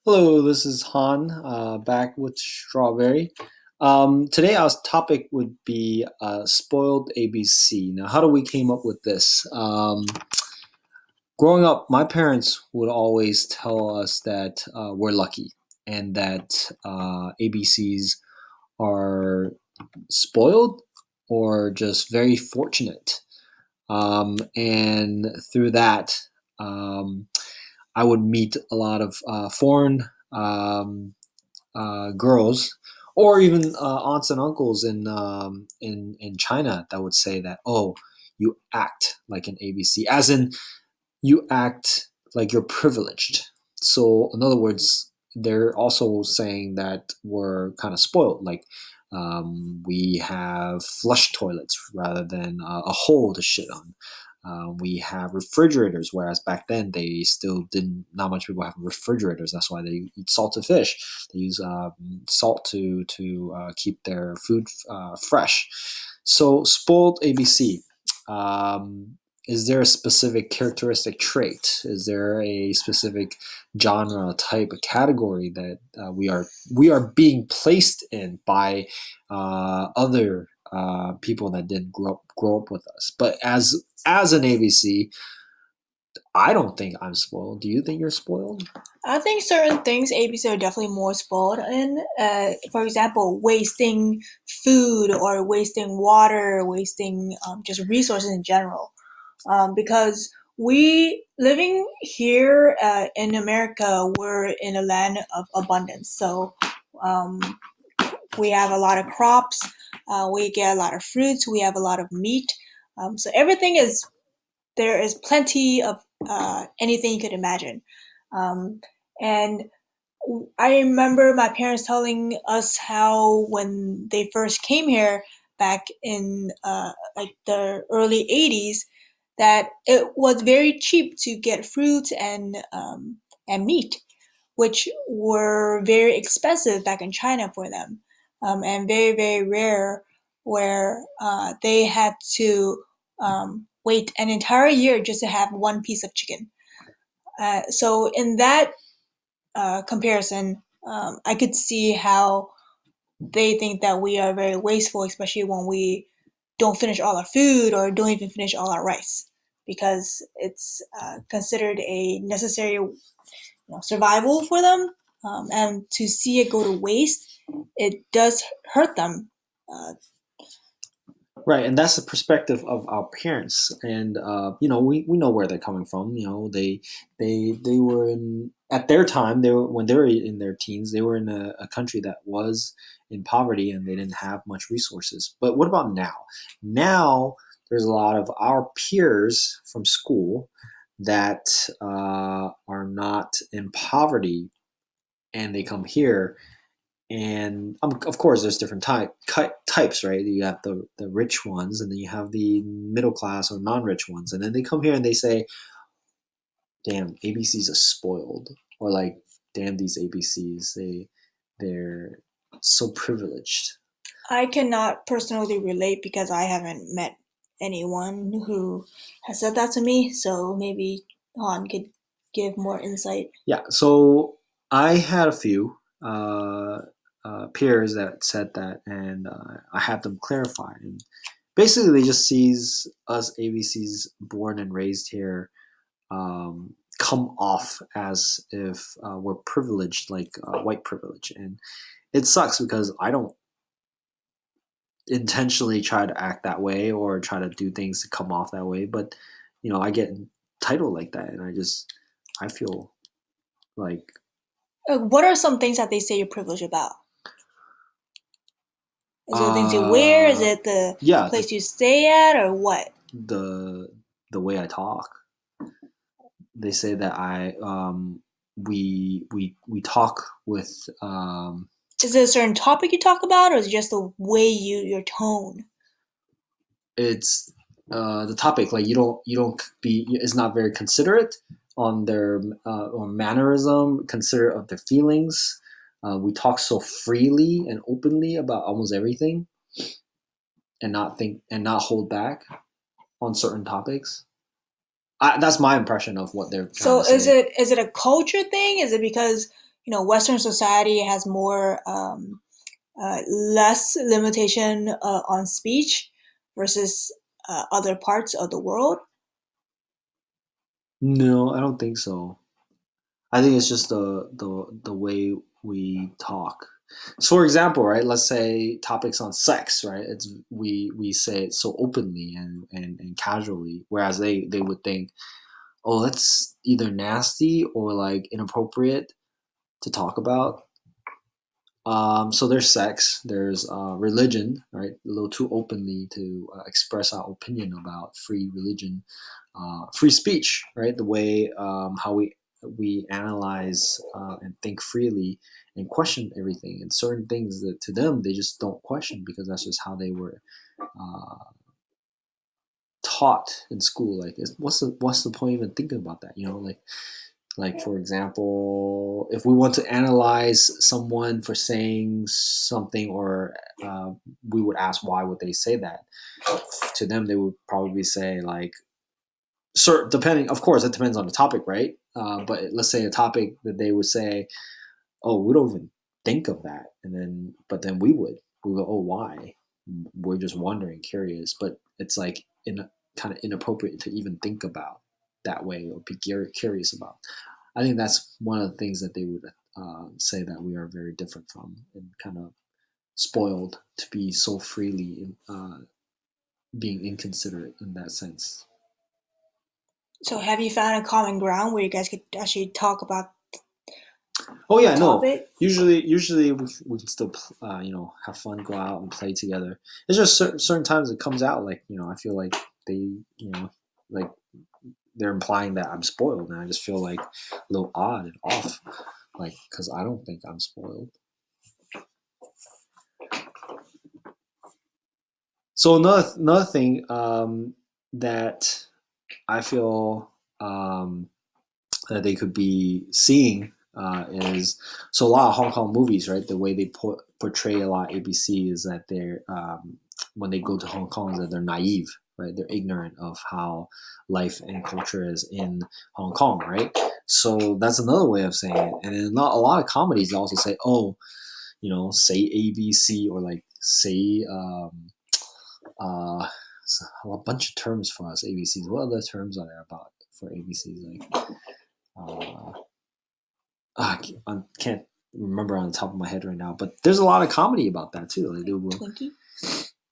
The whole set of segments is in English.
Hello, this is Han, back with Strawberry. Today our topic would be spoiled ABC. Now, how do we came up with this? Growing up, my parents would always tell us that we're lucky and that ABCs are spoiled or just very fortunate. And through that, um, I would meet a lot of foreign girls, or even aunts and uncles in China that would say that, oh, you act like an ABC, as in you act like you're privileged. So in other words, they're also saying that we're kind of spoiled, like we have flush toilets rather than a hole to shit on. We have refrigerators, whereas back then they still didn't. Not much people have refrigerators. That's why they eat salted fish. They use salt to keep their food fresh. So spoiled ABC. Um, is there a specific characteristic trait? Is there a specific genre, type, category that we are being placed in by other people that didn't grow up with us? But as an ABC, I don't think I'm spoiled. Do you think you're spoiled? I think certain things ABC are definitely more spoiled in. For example, wasting food or wasting water, wasting just resources in general. Because we living here in America, we're in a land of abundance. So um, we have a lot of crops. We get a lot of fruits. We have a lot of meat. So everything is there is plenty of anything you could imagine. Um, and I remember my parents telling us how when they first came here back in like the early 80s, that it was very cheap to get fruit and meat, which were very expensive back in China for them, and very rare, where they had to wait an entire year just to have one piece of chicken. So in that comparison, I could see how they think that we are very wasteful, especially when we don't finish all our food or don't even finish all our rice, because it's considered a necessary survival for them. And to see it go to waste, it does hurt them. Uh, Right, and that's the perspective of our parents, and we know where they're coming from. They were in at their time. They were when they were in their teens. They were in a country that was in poverty, and they didn't have much resources. But what about now? Now there's a lot of our peers from school that are not in poverty, and they come here, and of course there's different types, right? You have the rich ones, and then you have the middle class or non-rich ones, and then they come here and they say, damn, ABCs are spoiled, or like, damn, these ABCs, they're so privileged. I cannot personally relate because I haven't met anyone who has said that to me. So maybe Han could give more insight. Yeah, so I had a few peers that said that, and I had them clarify, and basically they just sees us ABCs born and raised here come off as if we're privileged, like white privilege. And it sucks because I don't intentionally try to act that way or try to do things to come off that way, but I get entitled like that, and I feel like What are some things that they say you're privileged about? Is it the things you wear? Is uh it the yeah, place you stay at, or what? the the way I talk. They say that we talk with Is it a certain topic you talk about, or is it just the way your tone? it's the topic, like you don't be is not very considerate on their or mannerism, considerate of their feelings. We talk so freely and openly about almost everything, and not hold back on certain topics. That's my impression of what they're trying So to say. is it a culture thing? Is it because Western society has more less limitation on speech versus other parts of the world. No, I don't think so. I think it's just the way we talk. So for example, right? Let's say topics on sex, right? It's we say it so openly and casually, whereas they would think, oh, that's either nasty or like inappropriate to talk about. So there's sex, there's religion, right? A little too openly to express our opinion about free religion, free speech, right? The way how we analyze and think freely and question everything, and certain things that to them they just don't question because that's just how they were uh, taught in school. Like, what's the point even thinking about that? Like for example, if we want to analyze someone for saying something, or we would ask why would they say that. To them, they would probably say like, sir, depending, of course, it depends on the topic, right? But let's say a topic that they would say, oh, we don't even think of that, and then but then we go, oh, why? We're just wondering, curious, but it's like in kind of inappropriate to even think about that way or be curious about. I think that's one of the things that they would say that we are very different from, and kind of spoiled to be so freely being inconsiderate in that sense. So have you found a common ground where you guys could actually talk about Oh the yeah, no. topic? Usually we can still have fun, go out and play together. It's just certain times it comes out like I feel like they like they're implying that I'm spoiled, and I just feel like a little odd and off, like because I don't think I'm spoiled. So another thing that I feel that they could be seeing is, so a lot of Hong Kong movies, right? The way they portray a lot of ABC is that they're when they go to Hong Kong is that they're naive, right? They're ignorant of how life and culture is in Hong Kong, right? So that's another way of saying it. And then a lot of comedies also say, oh, say ABC, or like say uh, a bunch of terms for us ABCs. What other terms are there about for ABCs? Like I can't remember on the top of my head right now, but there's a lot of comedy about that too. Like they will. Twinkie?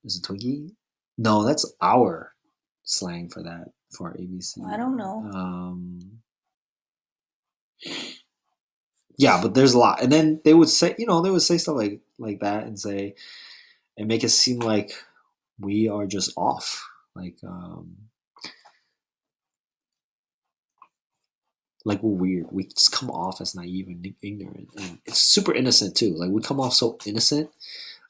Is it Twinkie? No, that's our slang for that for ABC. I don't know. Yeah, but there's a lot, and then they would say, they would say stuff like that, and say and make it seem like we are just off, like we're weird. We just come off as naive and ignorant, and it's super innocent too. Like we come off so innocent.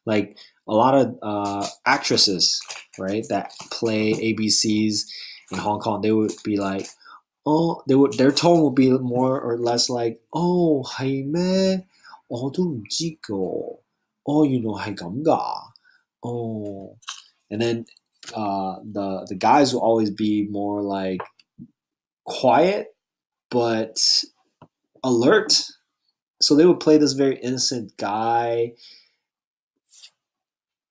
Like a lot of actresses, right, that play ABCs in Hong Kong, they would be like, oh, their tone would be more or less like, oh, 係咩？我都唔知㗎。哦，原來係咁㗎。Oh, and then the guys will always be more like quiet but alert. So they would play this very innocent guy,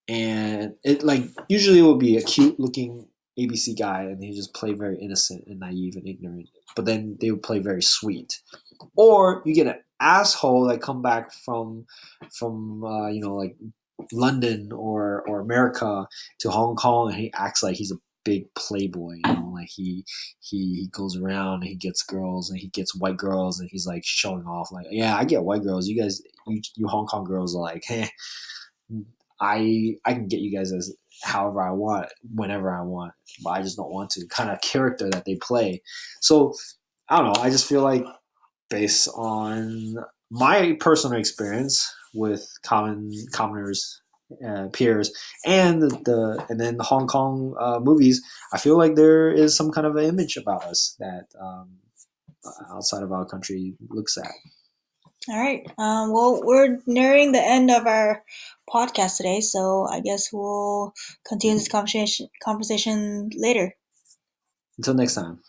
and it like usually it would be a cute looking ABC guy, and he just play very innocent and naive and ignorant. But then they would play very sweet. Or you get an asshole that come back from like London or America to Hong Kong, and he acts like he's a big playboy. Like he goes around and he gets girls, and he gets white girls, and he's like showing off like, yeah, I get white girls. You guys, you Hong Kong girls are like, hey, I can get you guys as however I want, whenever I want, but I just don't want to. Kind of character that they play. So I don't know. I just feel like based on my personal experience with commoners, peers, and and then the Hong Kong movies, I feel like there is some kind of an image about us that outside of our country looks at. All right. Well, we're nearing the end of our podcast today, so I guess we'll continue this conversation later. Until next time.